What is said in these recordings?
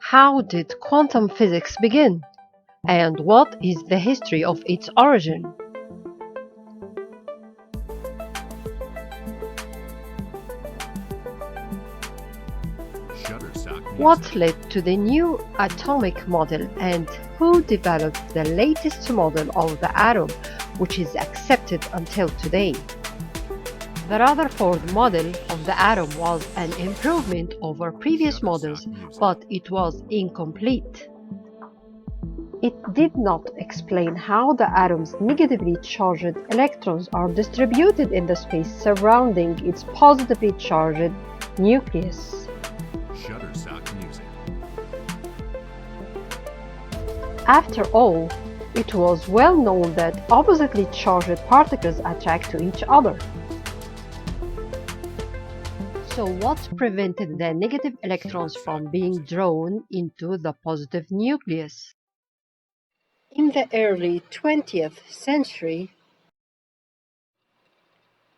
How did quantum physics begin? And what is the history of its origin? What led to the new atomic model and who developed the latest model of the atom, which is accepted until today? The Rutherford model of the atom was an improvement over previous models, but it was incomplete. It did not explain how the atom's negatively charged electrons are distributed in the space surrounding its positively charged nucleus. After all, it was well known that oppositely charged particles attract to each other. So what prevented the negative electrons from being drawn into the positive nucleus? In the early 20th century,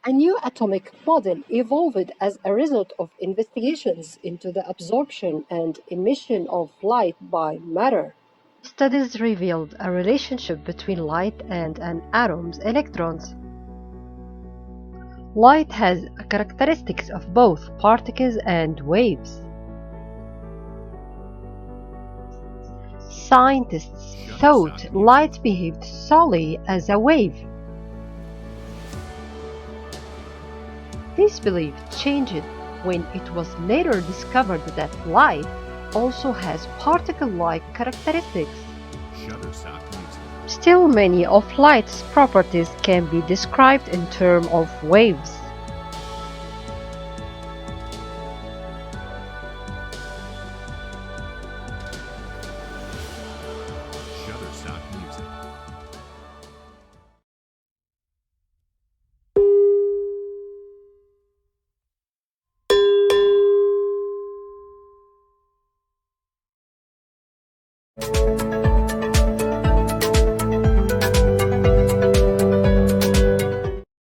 a new atomic model evolved as a result of investigations into the absorption and emission of light by matter. Studies revealed a relationship between light and an atom's electrons. Light has characteristics of both particles and waves. Scientists thought light behaved solely as a wave. This belief changed when it was later discovered that light also has particle-like characteristics. Still, many of light's properties can be described in terms of waves.